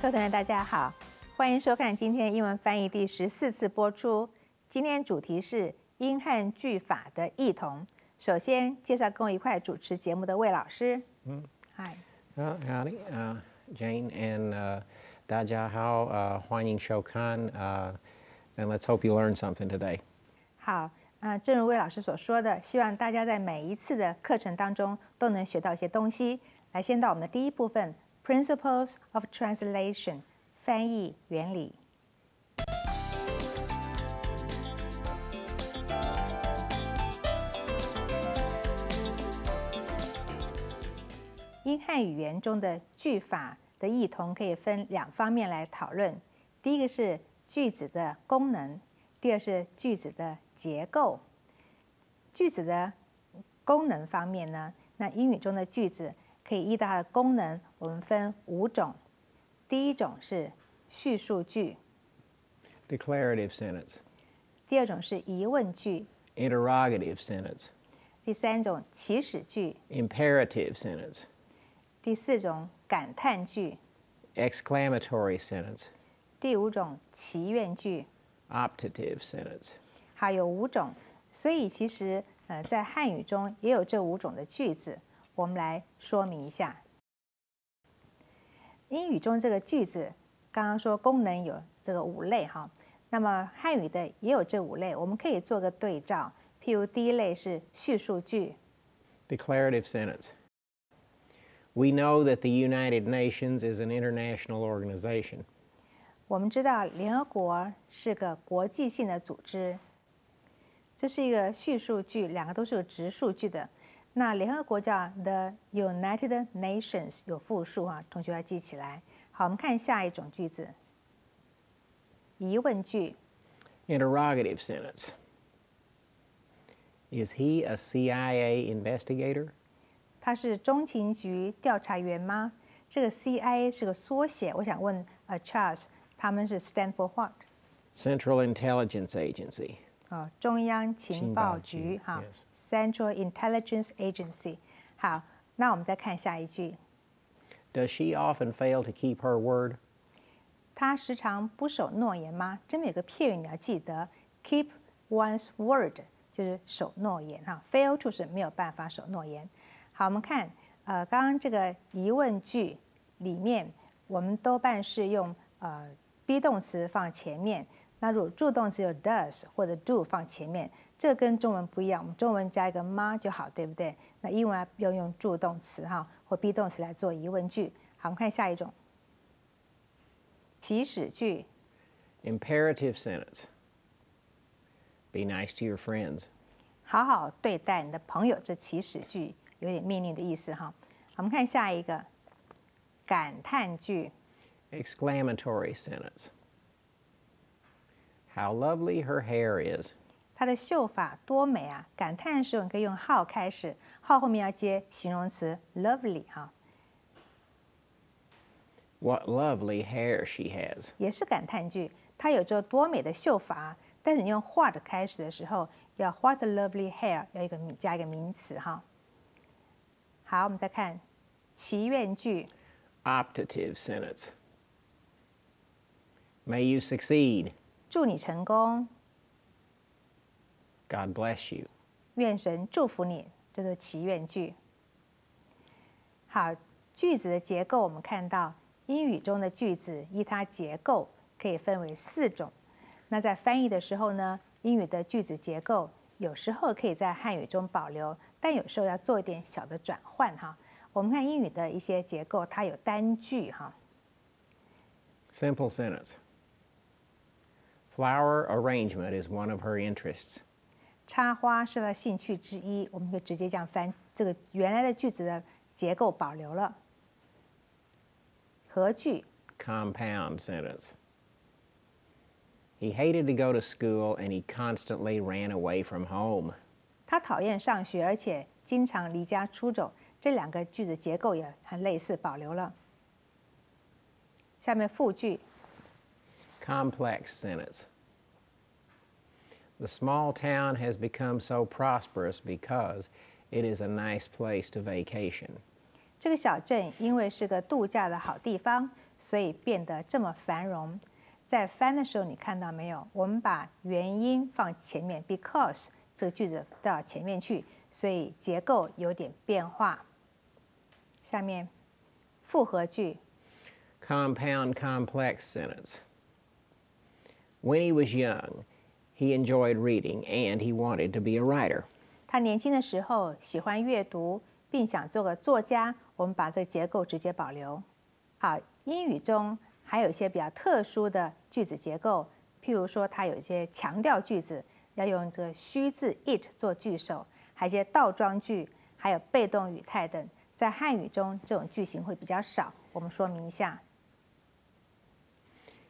各位同学大家好，欢迎收看今天英文翻译第14次播出。今天主题是英汉句法的异同。首先介绍跟我一块主持节目的魏老师。Hi. Howdy, Jane, and 大家好，欢迎收看，and let's hope you learn something today. 好，正如魏老师所说的，希望大家在每一次的课程当中都能学到一些东西。来，先到我们的第一部分 ，Principles of Translation， 翻译原理。英汉语言中的句法的异同可以分两方面来讨论。第一个是句子的功能，第二是句子的结构。句子的功能方面呢，那英语中的句子可以依照它的功能，我们分5种。第一种是叙述句 Declarative sentence. 第二种是疑问句 Interrogative sentence. 第三种祈使句 Imperative sentence. 第四种感叹句 Exclamatory sentence. 第5种祈愿句 Optative sentence. 还有5种，所以其实在汉语中也有这5种的句子，我们来说明一下。英语中这个句子，刚刚说功能有这个5类哈，那么汉语的也有这5类，我们可以做个对照。譬如第一类是叙述句 Declarative sentence. We know that the United Nations is an international organization. 我们知道联合国是个国际性的组织，这是一个叙述句，两个都是个直述句的。那联合国叫 The United Nations， 有复数啊，同学要记起来。好，我们看下一种句子，疑问句 Interrogative sentence. Is he a CIA investigator? 他是中情局调查员吗？这个 CIA 是个缩写，我想问Charles， 他们是 stand for what？ Central Intelligence Agency. 中央情报局哈 ，Central Intelligence Agency。好，那我们再看下一句。Does she often fail to keep her word? 她时常不守诺言吗？这边有个片语你要记得 ，keep one's word 就是守诺言哈 ，fail to 是没有办法守诺言。好，我们看刚刚这个疑问句里面，我们多半是用be 动词放前面。那如果助动词有 does 或者 do 放前面，这跟中文不一样，我们中文加一个吗就好，对不对？那英文要用助动词哈或 be 动词来做疑问句。好，我们看下一种，祈使句 Imperative sentence. Be nice to your friends. 好好对待你的朋友，这祈使句有点命令的意思哈。我们看下一个，感叹句 Exclamatory sentence. How lovely her hair is. 她的秀发多美啊！感叹的时候你可以用 how 开始， how 后面要接形容词 lovely 哈。What lovely hair she has. 也是感叹句，她有着多美的秀发，但是你用 what 开始的时候，要 what a lovely hair， 要加一个名词哈。好，我们再看祈愿句 Optative sentence. May you succeed. 祝你成功， God bless you. 愿神祝福你，这是祈愿句。好，句子的结构我们看到，英语中的句子依它结构可以分为4种。那在翻译的时候呢，英语的句子结构有时候可以在汉语中保留，但有时候要做一点小的转换哈。我们看英语的一些结构，它有单句哈。Simple sentence. Flower arrangement is one of her interests. 插花是她兴趣之一，我们就直接这样翻，这个原来的句子的结构保留了。合句 Compound sentence. He hated to go to school and he constantly ran away from home. 他讨厌上学，而且经常离家出走。这2个句子结构也很类似，保留了。下面复句 Complex sentence. The small town has become so prosperous because it is a nice place to vacation. 这个小镇因为是个度假的好地方，所以变得这么繁荣。在翻的时候，你看到没有？我们把原因放前面 ，because 这个句子到前面去，所以结构有点变化。下面复合句 Compound complex sentence. When he was young, he enjoyed reading and he wanted to be a writer. 他年轻的时候喜欢阅读，并想做个作家。我们把这个结构直接保留。好，英语中还有一些比较特殊的句子结构，譬如说，它有一些强调句子，要用这个虚字 it 做句首，还有一些倒装句，还有被动语态等。在汉语中，这种句型会比较少。我们说明一下。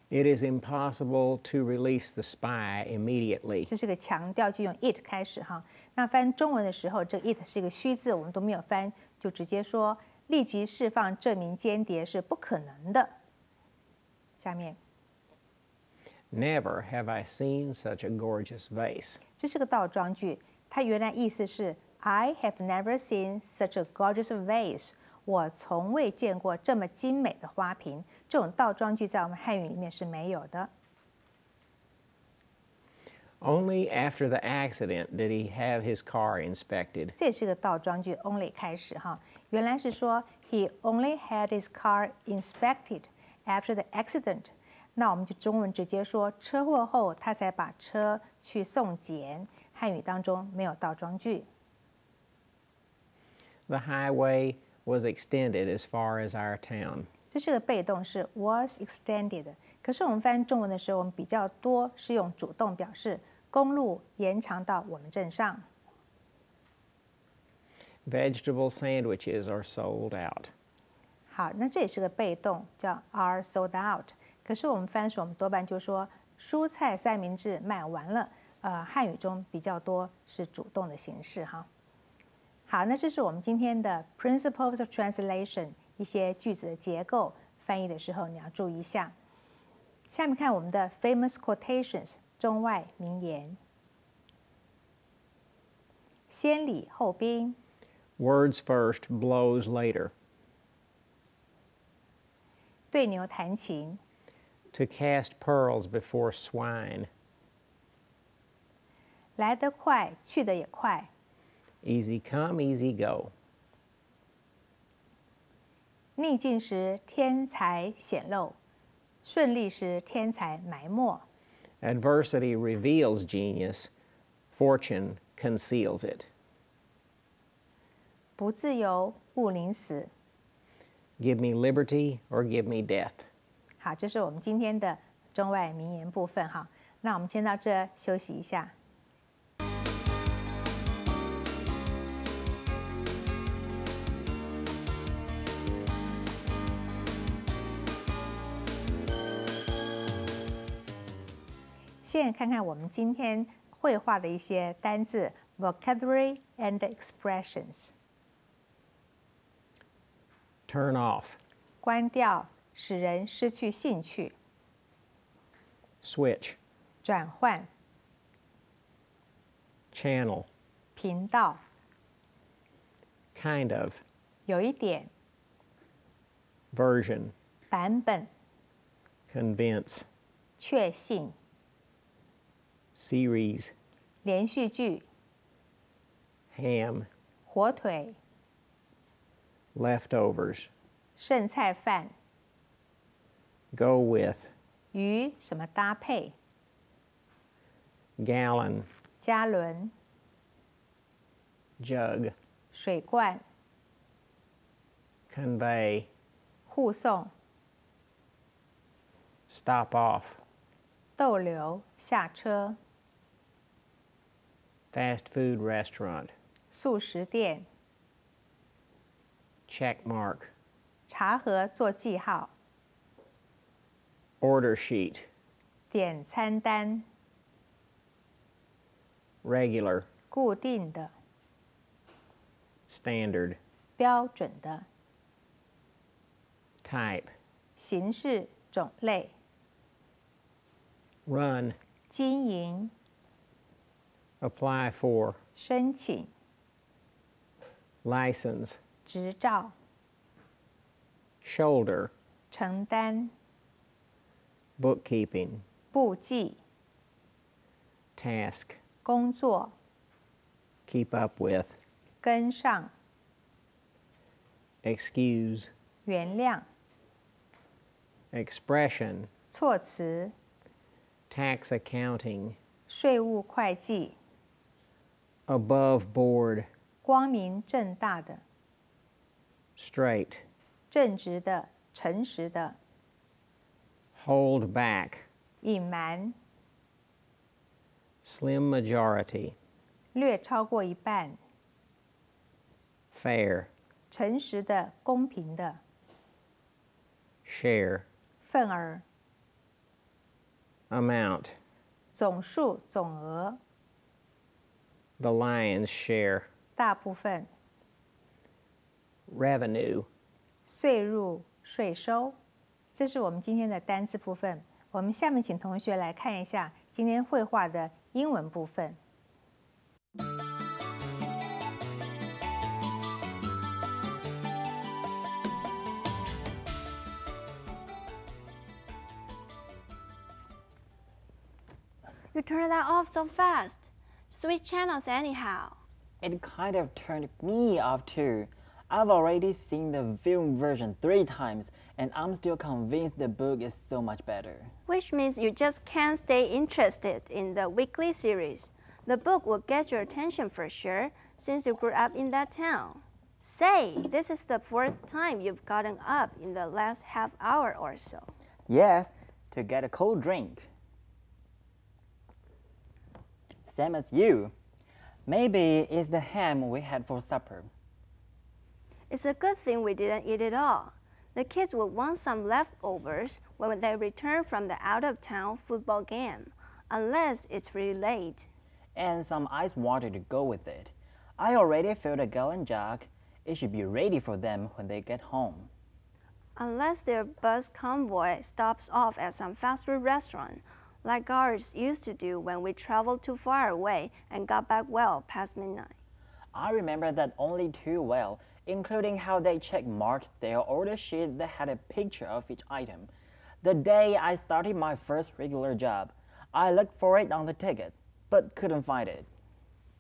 It is impossible to release the spy immediately. 这是个强调句，用 it 开始哈。那翻中文的时候，这个 it 是一个虚字，我们都没有翻，就直接说立即释放这名间谍是不可能的。下面 Never have I seen such a gorgeous vase. 这是个倒装句，它原来意思是 I have never seen such a gorgeous vase。我从未见过这么精美的花瓶。这种倒装句在我们汉语里面是没有的。Only after the accident did he have his car inspected. 这也是个倒装句 ，only 开始哈。原来是说 he only had his car inspected after the accident。那我们就中文直接说车祸后他才把车去送检。汉语当中没有倒装句。The highway was extended as far as our town. 这是个被动式 was extended， 可是我们翻中文的时候，我们比较多是用主动表示，公路延长到我们镇上。Vegetable sandwiches are sold out. 好，那这也是个被动，叫 are sold out。可是我们翻的时候，我们多半就说蔬菜三明治卖完了。汉语中比较多是主动的形式哈。好，那这是我们今天的 Principles of Translation 一些句子的结构，翻译的时候你要注意一下。下面看我们的 Famous Quotations 中外名言。先礼后兵 Words first, blows later. 对牛弹琴 To cast pearls before swine. 来得快去得也快 Easy come, easy go. 逆境时天才显露，顺利时天才埋没。Adversity reveals genius, fortune conceals it. 不自由勿宁死。 Give me liberty or give me death. 好，这是我们今天的中外名言部分哈。那我们先到这休息一下。现在看看我们今天绘画的一些单字 vocabulary and expressions。 Turn off. 关掉，使人失去兴趣。 Switch. 转换， Channel. 频道， Kind of. 有一点， Version. 版本， Convince. 确信， Series. 连续剧， Ham. 火腿， Leftovers. 剩菜饭， Go with. 与什么搭配， Gallon. 加仑， Jug. 水罐， Convey. 护送， Stop off. 逗留，下车， Fast food restaurant. 速食店， Check mark. 茶盒做记号， Order sheet. 点餐单， Regular. 固定的， Standard. 标准的， Type. 形式，种类， Run. 经营， Apply for. 申请， License. 执照， Shoulder. 承担、 bookkeeping, 簿记、 task, 工作、 keep up with, 跟上、 excuse, 原谅、 expression, 措辞、 tax accounting, 税务会计、 above board, 光明正大的、 straight, 正直的、诚实的、 hold back, 隐瞒、 slim majority, 略超过一半、 fair, 诚实的、公平的、 share, 份额、 amount, 总数、总额、 the lion's share, 大部分、 revenue, 税入、税收。这是我们今天的单字部分。我们下面请同学来看一下今天绘画的英文部分。You turned that off so fast. Switch channels anyhow. It kind of turned me off too. I've already seen the film version 3 times, and I'm still convinced the book is so much better. Which means you just can't stay interested in the weekly series. The book will get your attention for sure, since you grew up in that town. Say, this is the 4th time you've gotten up in the last half hour or so. Yes, to get a cold drink. Same as you. Maybe it's the ham we had for supper. It's a good thing we didn't eat it all. The kids will want some leftovers when they return from the out-of-town football game, unless it's really late. And some ice water to go with it. I already filled a gallon jug. It should be ready for them when they get home. Unless their bus convoy stops off at some fast food restaurant, like ours used to do when we traveled too far away and got back well past midnight. I remember that only too well, including how they check-marked their order sheet that had a picture of each item. The day I started my first regular job, I looked for it on the tickets, but couldn't find it.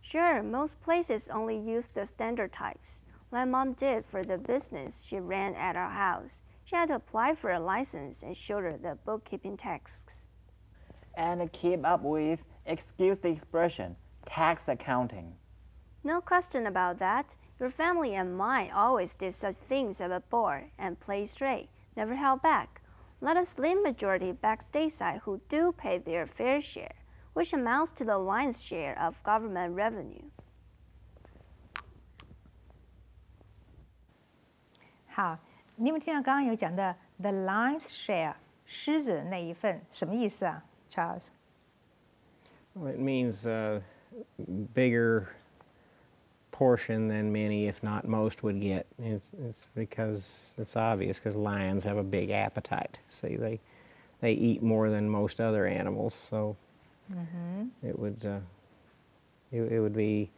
Sure, most places only use the standard types, like Mom did for the business she ran at our house. She had to apply for a license and showed her the bookkeeping tasks. And keep up with, excuse the expression, tax accounting. No question about that. Your family and mine always did such things above board and played straight, never held back. Let a slim majority back stateside who do pay their fair share, which amounts to the lion's share of government revenue. 好，你有没有听到刚刚有讲的 the lion's share 狮子的那一份什么意思啊 ，Charles？ Well, it means bigger portion than many, if not most, would get. It's because it's obvious because lions have a big appetite. See, they eat more than most other animals, so it would be.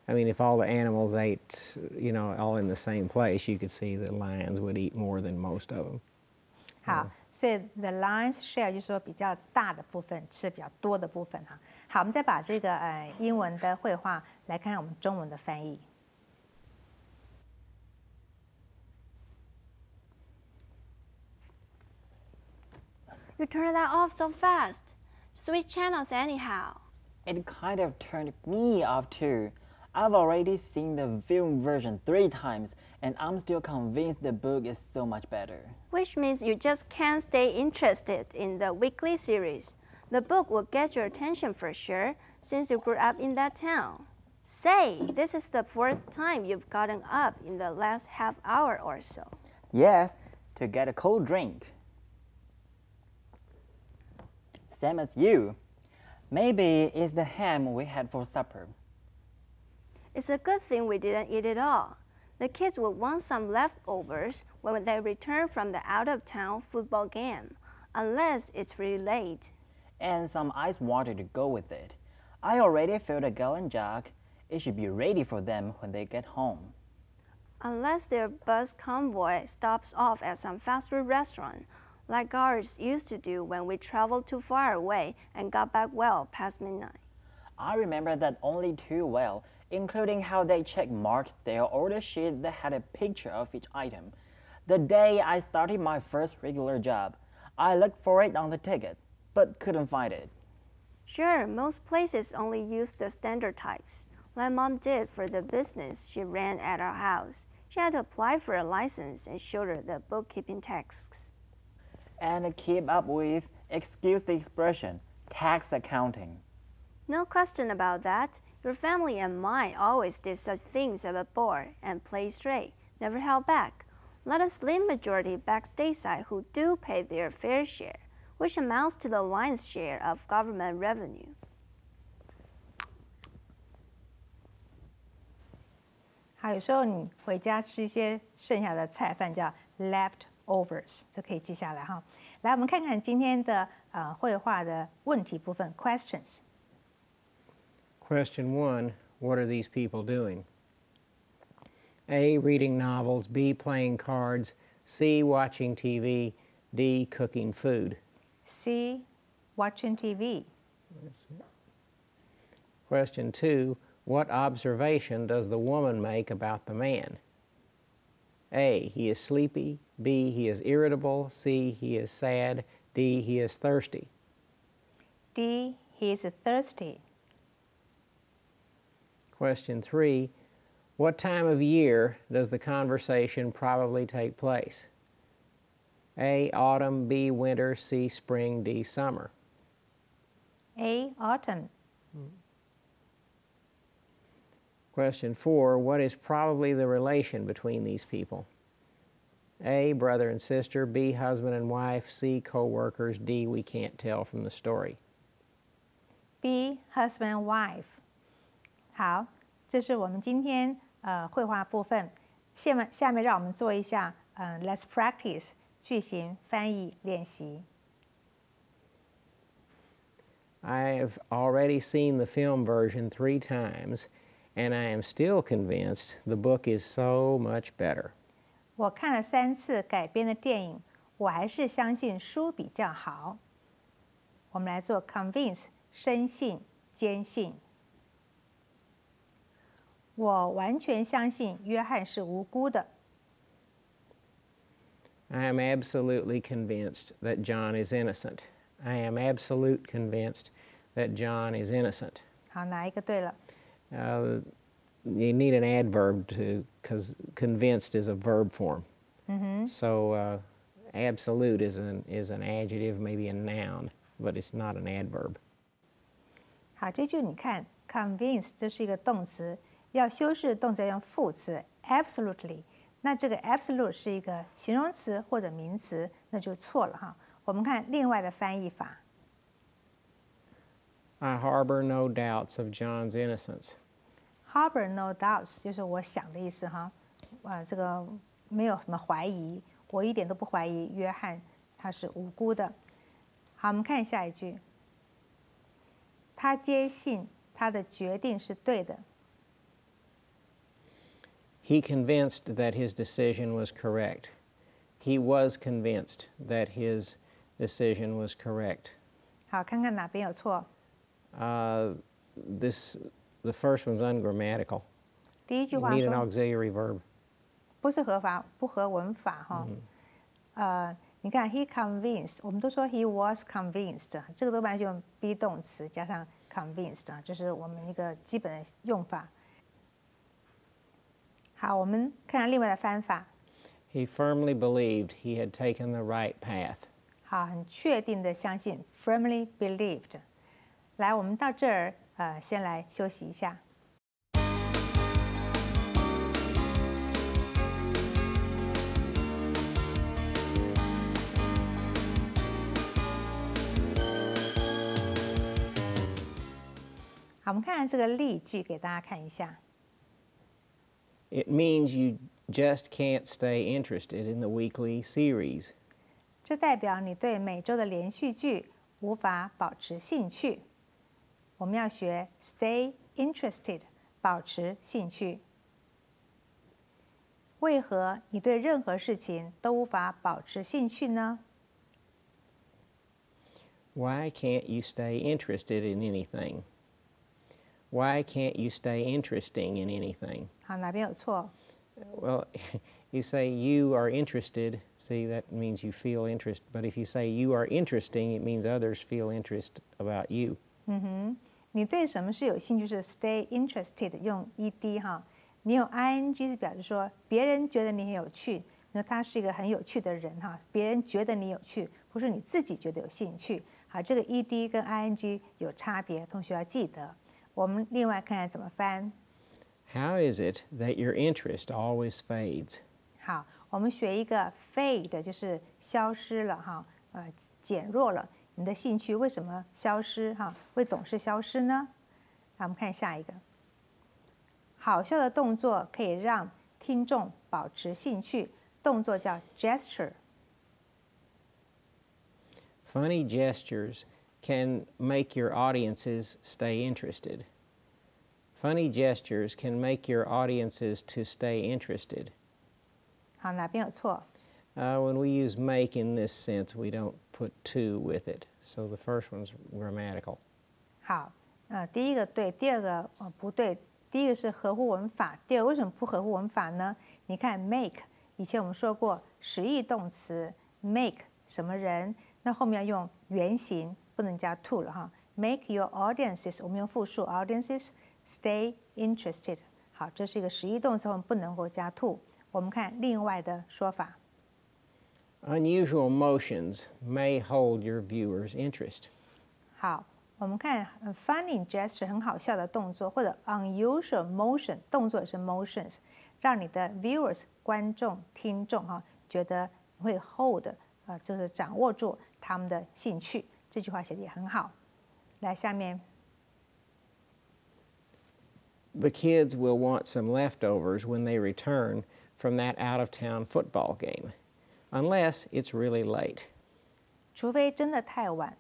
I mean, if all the animals ate, you know, all in the same place, you could see that lions would eat more than most of them. 好，所以 the lion's share 就是说比较大的部分，吃比较多的部分哈。好，我们再把这个英文的绘画来看看我们中文的翻译。You turned that off so fast. Switch channels anyhow. It kind of turned me off too. I've already seen the film version 3 times, and I'm still convinced the book is so much better. Which means you just can't stay interested in the weekly series. The book will get your attention for sure, since you grew up in that town. Say, this is the 4th time you've gotten up in the last half hour or so. Yes, to get a cold drink. Same as you. Maybe it's the ham we had for supper. It's a good thing we didn't eat it all. The kids will want some leftovers when they return from the out-of-town football game, unless it's really late. And some ice water to go with it. I already filled a gallon jug. It should be ready for them when they get home. Unless their bus convoy stops off at some fast food restaurant, like ours used to do when we traveled too far away and got back well past midnight. I remember that only too well, including how they check marked their order sheet that had a picture of each item. The day I started my first regular job, I looked for it on the tickets, but couldn't find it. Sure, most places only use the standard types, like Mom did for the business she ran at our house. She had to apply for a license and showed her the bookkeeping texts. And keep up with, excuse the expression, tax accounting. No question about that. Your family and mine always did such things at the board and played straight, never held back. Let a slim majority back stateside who do pay their fair share, which amounts to the lion's share of government revenue. 好，有时候你回家吃一些剩下的菜饭叫 leftovers， 这可以记下来哈。来，我们看看今天的绘画的问题部分 questions。 Question 1, what are these people doing? A, reading novels, B, playing cards, C, watching TV, D, cooking food. C, watching TV. Question 2, what observation does the woman make about the man? A, he is sleepy, B, he is irritable, C, he is sad, D, he is thirsty. D, he is thirsty. Question 3, what time of year does the conversation probably take place? A, autumn, B, winter, C, spring, D, summer. A, autumn. Question 4, what is probably the relation between these people? A, brother and sister, B, husband and wife, C, co-workers, D, we can't tell from the story. B, husband and wife. 好，这是我们今天绘画部分。下面让我们做一下let's practice 句型翻译练习。I have already seen the film version 3 times, and I am still convinced the book is so much better. 我看了3次改编的电影，我还是相信书比较好。我们来做 convince 深信、坚信。我完全相信约翰是无辜的。I am absolutely convinced that John is innocent. I am absolute convinced that John is innocent. 好，哪一个对了？ You need an adverb because convinced is a verb form. So absolute is an adjective, maybe a noun, but it's not an adverb. 好，这句你看 convince 这是一个动词，要修饰动词要用副词 absolutely。那这个 absolute 是一个形容词或者名词，那就错了哈。我们看另外的翻译法。I harbor no doubts of John's innocence. Harbor no doubts 就是我想的意思哈。这个没有什么怀疑，我一点都不怀疑约翰他是无辜的。好，我们看下一句。他坚信他的决定是对的。He convinced that his decision was correct. He was convinced that his decision was correct. 好，看看哪边有错。The first one's ungrammatical. 第一句 You 话 need an 说 auxiliary verb. 不是合法，不合文法哈。你看 he convinced， 我们都说 he was convinced， 这个多半就用 be 动词加上 convinced， 这是我们一个基本的用法。好，我们看看另外的翻法。He firmly believed he had taken the right path. 好，很确定的相信 firmly believed。来，我们到这儿先来休息一下。好，我们看看这个例句，给大家看一下。It means you just can't stay interested in the weekly series. 这代表你对每周的连续剧无法保持兴趣。我们要学 stay interested， 保持兴趣。为何你对任何事情都无法保持兴趣呢？ Why can't you stay interested in anything? Why can't you stay interesting in anything? 好，哪边有错？ Well, you say you are interested. See, that means you feel interest. But if you say you are interesting, it means others feel interest about you. 你对什么事有兴趣是 stay interested， 用 ed 哈。你用 ing 是表示说别人觉得你很有趣，那他是一个很有趣的人哈。别人觉得你有趣，不是你自己觉得有兴趣。好，这个 ed 跟 ing 有差别，同学要记得。我们另外看看怎么翻。How is it that your interest always fades? 好，我们学一个 fade， 就是消失了哈，减弱了。你的兴趣为什么消失哈？会总是消失呢？好，我们看下一个。好笑的动作可以让听众保持兴趣，动作叫 gesture。 Funny gestures can make your audiences stay interested. Funny gestures can make your audiences to stay interested. 好，哪边有错？ When we use make in this sense, we don't put to with it. So the first one's grammatical. 好，第一个对，第二个不对。第一个是合乎文法，第二个为什么不合乎文法呢？你看 make， 以前我们说过实义动词 make 什么人，那后面要用原形，不能加 to 了哈。Make your audiences， 我们用复数 audiences stay interested。好，这是一个实义动词，我们不能够加 to。我们看另外的说法。Unusual motions may hold your viewers' interest. 好，我们看funny gesture 很好笑的动作，或者 unusual motion 动作也是 motions， 让你的 viewers 观众、听众哈觉得会 hold 就是掌握住他们的兴趣。这句话写的也很好。来，下面 The kids will want some leftovers when they return from that out-of-town football game, unless it's really late. 除非真的太晚，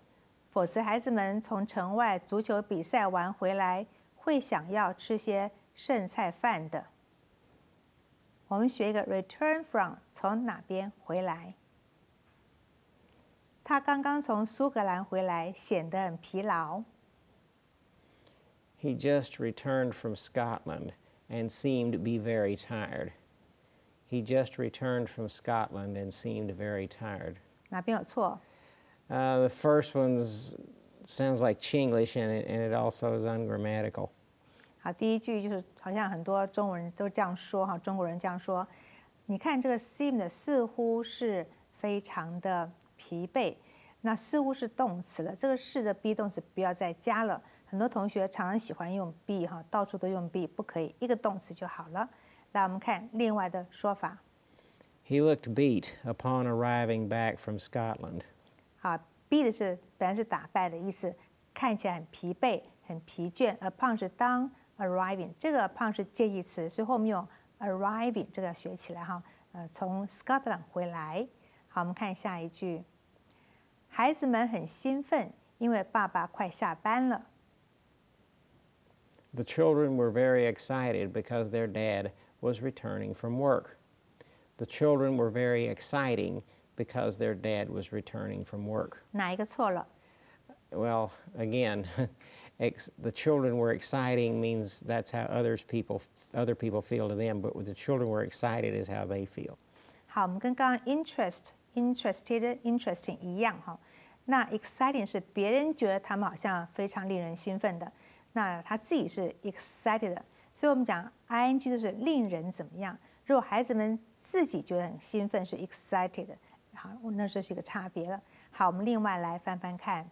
否则孩子们从城外足球比赛完回来，会想要吃些剩菜饭的。我们学一个 return from， 从哪边回来？他刚刚从苏格兰回来，显得很疲劳。He just returned from Scotland and seemed to be very tired. He just returned from Scotland and seemed very tired. 哪边有错？ The first one sounds like Chinglish, and it also is ungrammatical. 好，第一句就是好像很多中文人都这样说哈，中国人这样说。你看这个 seemed 似乎是非常的疲惫，那似乎是动词了，这个是的 be 动词不要再加了。很多同学常常喜欢用 be 哈，到处都用 be， 不可以，一个动词就好了。来，我们看另外的说法。He looked beat upon arriving back from Scotland. 好 ，beat 的是本来是打败的意思，看起来很疲惫、很疲倦。upon 是当 arriving， 这个 upon 是介系词，所以后面用 arriving 这个要学起来哈。从 Scotland 回来。好，我们看下一句。孩子们很兴奋，因为爸爸快下班了。The children were very excited because their dad was returning from work. The children were very exciting because their dad was returning from work. 哪一个错了？ Well, again, the children were exciting means that's how other people feel to them, but the children were excited is how they feel. 好，我们跟刚刚 interesting 一样哈。那 exciting 是别人觉得他们好像非常令人兴奋的，那他自己是 excited 的，所以我们讲 ing 就是令人怎么样。如果孩子们自己觉得很兴奋，是 excited， 好，那这是一个差别了。好，我们另外来翻翻看。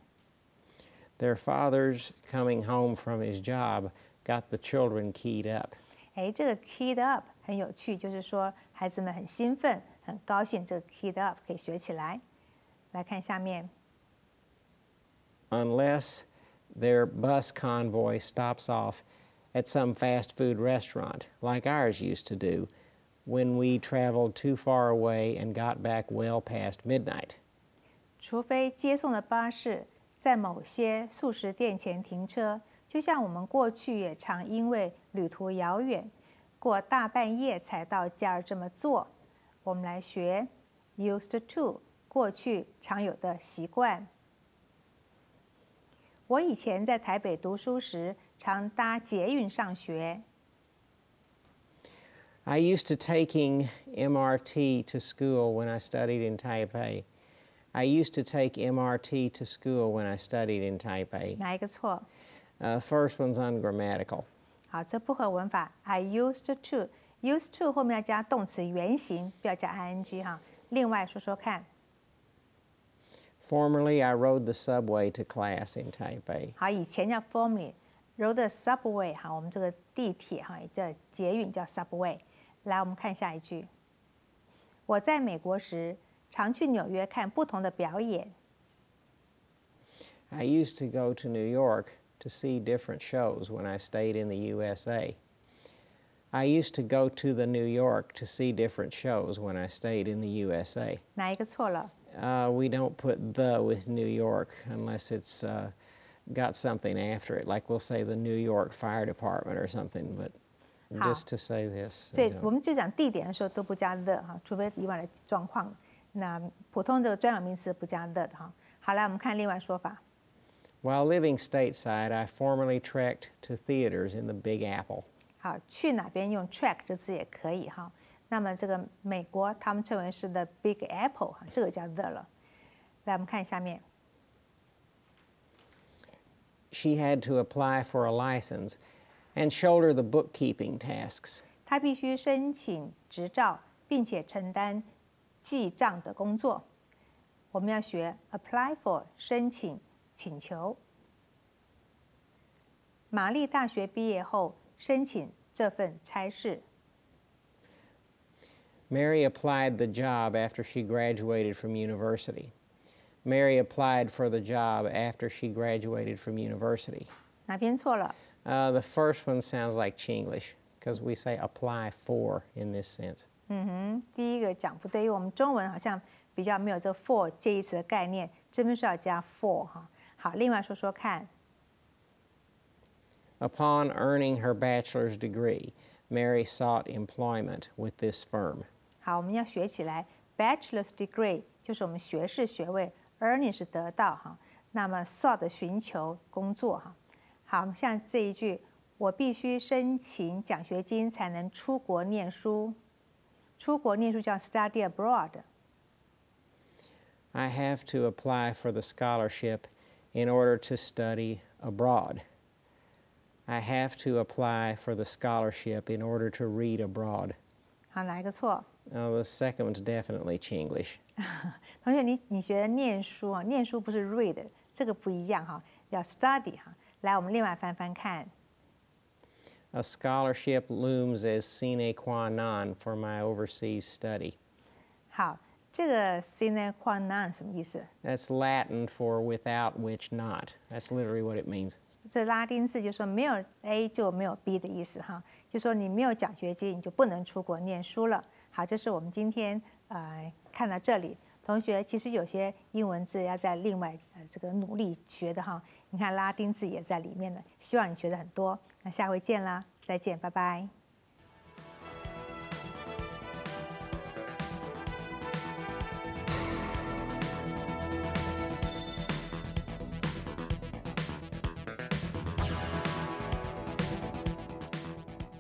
Their father's coming home from his job got the children keyed up. 哎，这个 keyed up 很有趣，就是说孩子们很兴奋、很高兴，这个 keyed up 可以学起来。来看下面。Unless their bus convoy stops off at some fast food restaurant, like ours used to do, when we traveled too far away and got back well past midnight. 除非接送的巴士在某些速食店前停车，就像我们过去也常因为旅途遥远，过大半夜才到家而这么做。我们来学 used to 过去常有的习惯。我以前在台北读书时，常搭捷运上学。I used to taking MRT to school when I studied in Taipei. I used to take MRT to school when I studied in Taipei. 哪一个错？ First one's ungrammatical. 好，这不合文法。I used to used to 后面要加动词原形，不要加 ing 哈。另外说说看。Formerly, I rode the subway to class in Taipei. 好，以前叫 formerly rode the subway 好，我们这个地铁哈也叫捷运叫 subway。来，我们看下一句。我在美国时，常去纽约看不同的表演。I used to go to New York to see different shows when I stayed in the USA. I used to go to the New York to see different shows when I stayed in the USA. 哪一个错了？ We don't put the with New York unless it's got something after it, like we'll say the New York Fire Department or something, but just to say this. 所以我们就讲地点的时候都不加 the 哈，除非以外的状况。那普通这个专有名词不加 the 的哈。好，来我们看另外说法。While living stateside, I formerly trekked to theaters in the Big Apple. 好，去哪边用 trek 这字也可以哈。那么这个美国他们称为是 the Big Apple 哈，这个叫 the 了。来，我们看下面。She had to apply for a license and shoulder the bookkeeping tasks. 他必须申请执照，并且承担记账的工作。我们要学 apply for 申请、请求。玛丽大学毕业后申请这份差事。Mary applied the job after she graduated from university. Mary applied for the job after she graduated from university. 哪边错了？ The first one sounds like Chinglish because we say apply for in this sense. 第一个讲不对，因为我们中文好像比较没有这 for 介意词的概念，这边是要加 for 哈。好，另外说说看。Upon earning her bachelor's degree, Mary sought employment with this firm. 好，我们要学起来。Bachelor's degree 就是我们学士学位 ，earning 是得到哈。那么 sought 寻求工作哈。好，像这一句，我必须申请奖学金才能出国念书。出国念书叫 study abroad。 I have to apply for the scholarship in order to study abroad. I have to apply for the scholarship in order to read abroad. 好，哪一个错？ The second one's definitely Chinglish. 同学，你学的念书啊，念书不是 read， 这个不一样哈，要 study 哈。来，我们另外翻翻看。A scholarship looms as sine qua non for my overseas study. 好，这个 sine qua non 什么意思？ That's Latin for without which not. That's literally what it means. 这拉丁字就说没有 A 就没有 B 的意思哈，就说你没有奖学金，你就不能出国念书了。好，这是我们今天看到这里。同学，其实有些英文字要在另外这个努力学的哈。你看拉丁字也在里面的，希望你学的很多。那下回见啦，再见，拜拜。